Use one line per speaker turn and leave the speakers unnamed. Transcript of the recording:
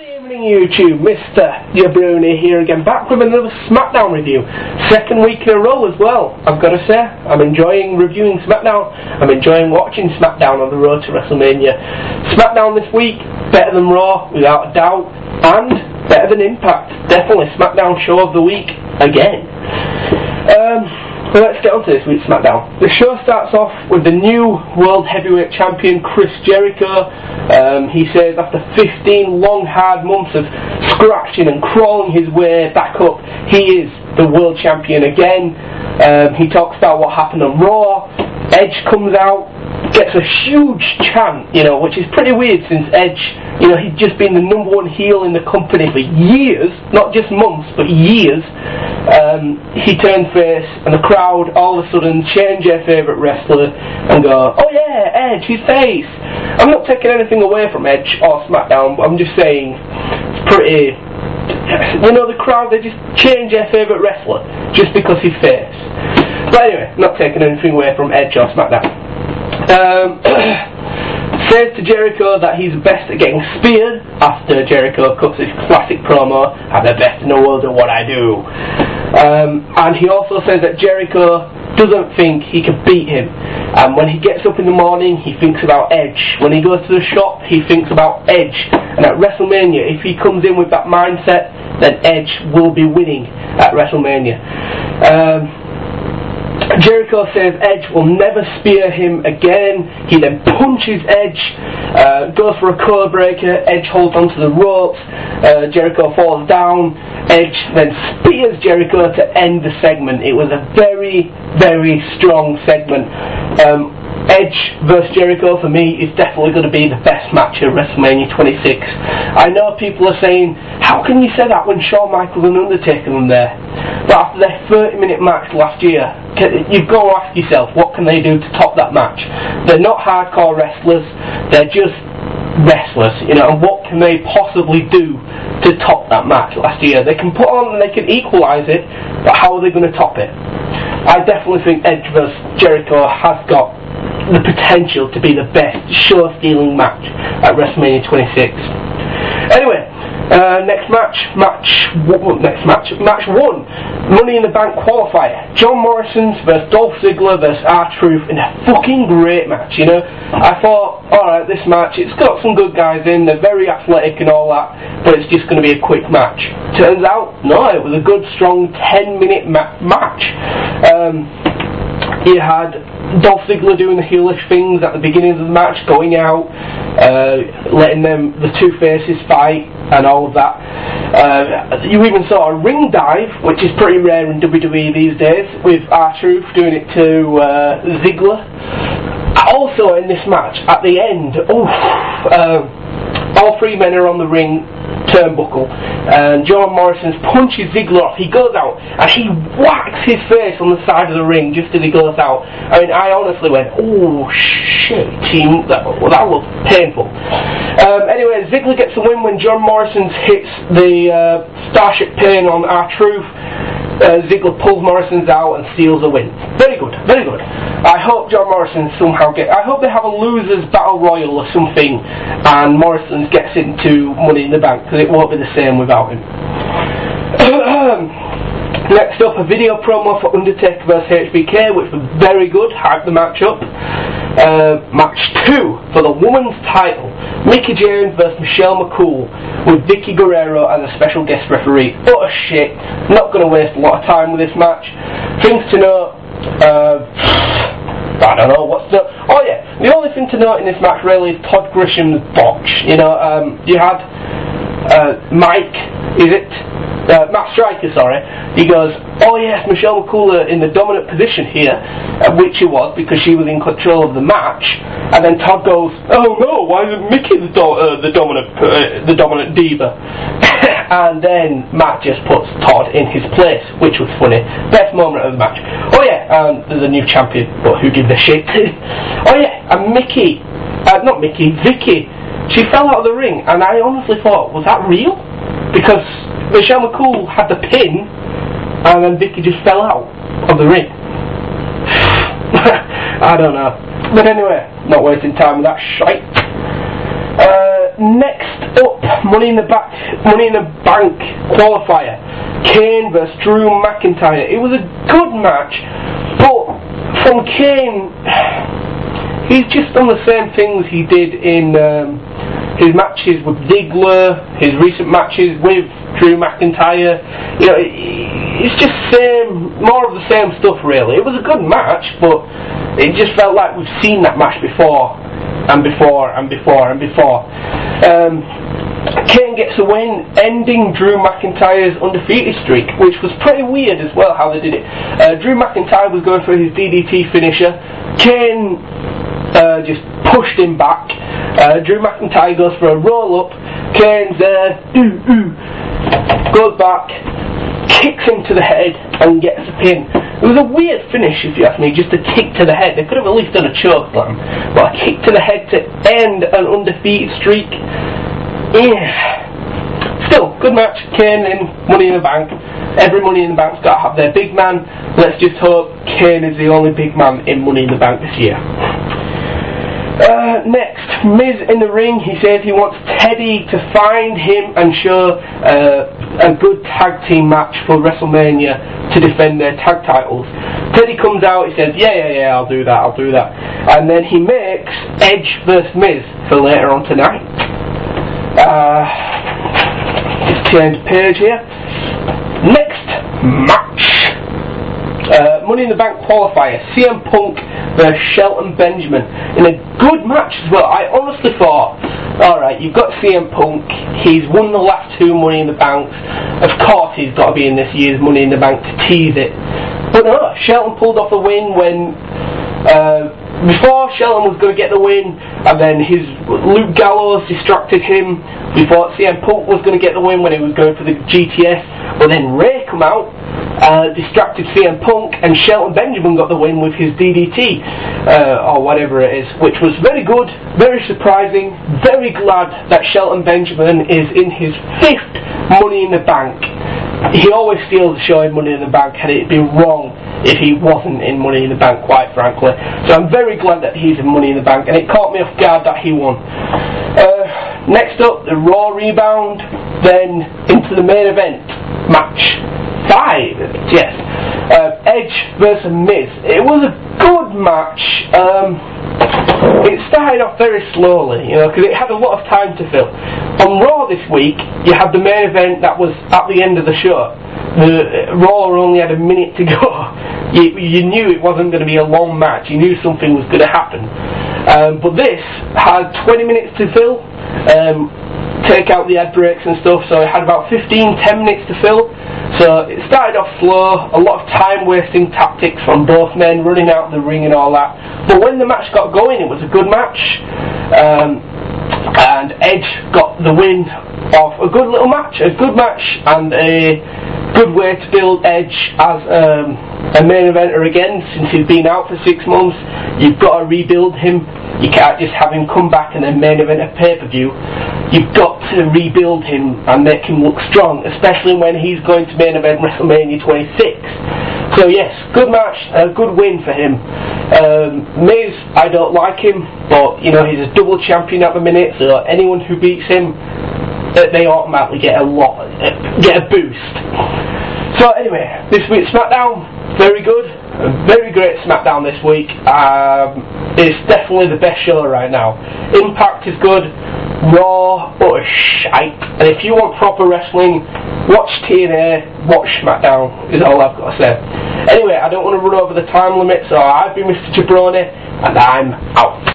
Good evening YouTube, Mr. Jabroni here again, back with another Smackdown review. Second week in a row as well, I've got to say. I'm enjoying reviewing Smackdown, I'm enjoying watching Smackdown on the road to WrestleMania. Smackdown this week, better than Raw, without a doubt, and better than Impact. Definitely Smackdown show of the week, again. Let's get on to this week's Smackdown. The show starts off with the new World Heavyweight Champion, Chris Jericho. He says after 15 long hard months of scratching and crawling his way back up, he is the World Champion again. He talks about what happened on Raw. Edge comes out, gets a huge chant, which is pretty weird since Edge, he'd just been the #1 heel in the company for years, not just months, but years. He turned face, and the crowd all of a sudden change their favourite wrestler and go, oh yeah, Edge, his face. I'm not taking anything away from Edge or Smackdown, but I'm just saying, it's pretty, the crowd, they just change their favourite wrestler just because he's face. But anyway, not taking anything away from Edge or Smackdown. Says to Jericho that he's best at getting speared after Jericho cuts his classic promo, I'm the best in the world at what I do. And he also says that Jericho doesn't think he can beat him. And when he gets up in the morning, he thinks about Edge. When he goes to the shop, he thinks about Edge. And at WrestleMania, if he comes in with that mindset, then Edge will be winning at WrestleMania. Jericho says Edge will never spear him again. He then punches Edge, goes for a code breaker. Edge holds onto the ropes. Jericho falls down. Edge then spears Jericho to end the segment. It was a very, very strong segment. Edge vs Jericho for me is definitely going to be the best match at WrestleMania 26. I know people are saying, how can you say that when Shawn Michaels and Undertaker were there? But after their 30-minute match last year, you've got to ask yourself, what can they do to top that match? They're not hardcore wrestlers, they're just wrestlers, and what can they possibly do to top that match last year? They can put on and they can equalise it, but how are they going to top it? I definitely think Edge vs Jericho has got the potential to be the best show-stealing match at WrestleMania 26. Anyway, match 1, Money in the Bank qualifier. John Morrison vs Dolph Ziggler vs R-Truth in a fucking great match, I thought, alright, this match, it's got some good guys in, they're very athletic and all that, but it's just going to be a quick match. Turns out, no, it was a good, strong 10-minute match. You had Dolph Ziggler doing the heelish things at the beginning of the match, going out, letting the two faces fight and all of that. You even saw a ring dive, which is pretty rare in WWE these days, with R-Truth doing it to Ziggler. Also in this match, at the end, all three men are on the ring turnbuckle, and John Morrison punches Ziggler off. He goes out and he whacks his face on the side of the ring just as he goes out. I mean, I honestly went, oh shit, that was painful. Anyway, Ziggler gets the win when John Morrison hits the Starship Pain on R-Truth. Ziggler pulls Morrison's out and seals the win. Very good, very good. I hope John Morrison somehow I hope they have a losers battle royal or something and Morrison gets into Money in the Bank, because it won't be the same without him. Next up, a video promo for Undertaker vs HBK, which was very good, hyped the match up. Match 2 for the women's title, Mickie James vs Michelle McCool, with Vicky Guerrero as a special guest referee. Utter shit, not going to waste a lot of time with this match. Things to note, I don't know what's the... Oh yeah, the only thing to note in this match really is Todd Grisham's botch. You had Mike, Matt Striker, sorry. He goes, oh yes, Michelle McCool in the dominant position here, which she was because she was in control of the match. And then Todd goes, oh no, why isn't Mickey the dominant diva? And then Matt just puts Todd in his place, which was funny. Best moment of the match. Oh yeah, there's a new champion, but who gives a shit? Oh yeah, and Vicky, she fell out of the ring, and I honestly thought, was that real? Because Michelle McCool had the pin, and then Vicky just fell out of the ring. I don't know. But anyway, not wasting time with that shite. Next up, Money in the Bank qualifier, Kane vs Drew McIntyre. It was a good match, but from Kane, he's just done the same things he did in his matches with Ziggler, his recent matches with Drew McIntyre. You know, it's just more of the same stuff really. It was a good match, but it just felt like we've seen that match before, and before, and before, and before. Kane gets a win, ending Drew McIntyre's undefeated streak, which was pretty weird as well how they did it. Drew McIntyre was going for his DDT finisher. Kane just pushed him back. Drew McIntyre goes for a roll up. Kane's there, goes back, kicks him to the head and gets a pin. It was a weird finish, if you ask me, just a kick to the head. They could have at least done a choke slam, but a kick to the head to end an undefeated streak. Yeah. Still, good match. Kane in Money in the Bank. Every Money in the Bank's got to have their big man. Let's just hope Kane is the only big man in Money in the Bank this year. Next, Miz in the ring. He says he wants Teddy to find him and show a good tag team match for WrestleMania to defend their tag titles. Teddy comes out, he says, yeah, I'll do that. And then he makes Edge vs Miz for later on tonight. Just change page here. Next match, Money in the Bank qualifier, CM Punk vs Shelton Benjamin, in a good match as well. I honestly thought, alright, you've got CM Punk, he's won the last two Money in the Banks, of course he's got to be in this year's Money in the Bank to tease it. But no, Shelton pulled off the win when before Shelton was going to get the win, and then his Luke Gallows distracted him before CM Punk was going to get the win when he was going for the GTS. But then Ray come out, distracted CM Punk, and Shelton Benjamin got the win with his DDT, or whatever it is, which was very good, very surprising. Very glad that Shelton Benjamin is in his 5th Money in the Bank. He always steals the show in Money in the Bank, and it'd be wrong if he wasn't in Money in the Bank, quite frankly. So I'm very glad that he's in Money in the Bank, and it caught me off guard that he won. Next up, the Raw rebound, then into the main event, match 5, yes. Edge vs Miz. It was a good match. It started off very slowly, because it had a lot of time to fill. On Raw this week, you had the main event that was at the end of the show. The Raw only had a minute to go. You knew it wasn't going to be a long match. You knew something was going to happen. But this had 20 minutes to fill. Take out the ad breaks and stuff, so it had about 10 minutes to fill. So it started off slow, a lot of time wasting tactics from both men, running out of the ring and all that. But when the match got going, it was a good match, and Edge got the win of a good little match, and a good way to build Edge as a main eventer again. Since he's been out for 6 months, you've got to rebuild him. You can't just have him come back and then main event a pay-per-view. You've got to rebuild him and make him look strong, especially when he's going to main event WrestleMania 26. So yes, good match, a good win for him. Miz, I don't like him, but he's a double champion at the minute, so anyone who beats him, they automatically get a boost. So anyway, this week's Smackdown, very good, very great Smackdown this week. It's definitely the best show right now. Impact is good, Raw, utter shite. And if you want proper wrestling, watch TNA, watch Smackdown, is all I've got to say. Anyway, I don't want to run over the time limit, so I've been Mr. Jabroni, and I'm out.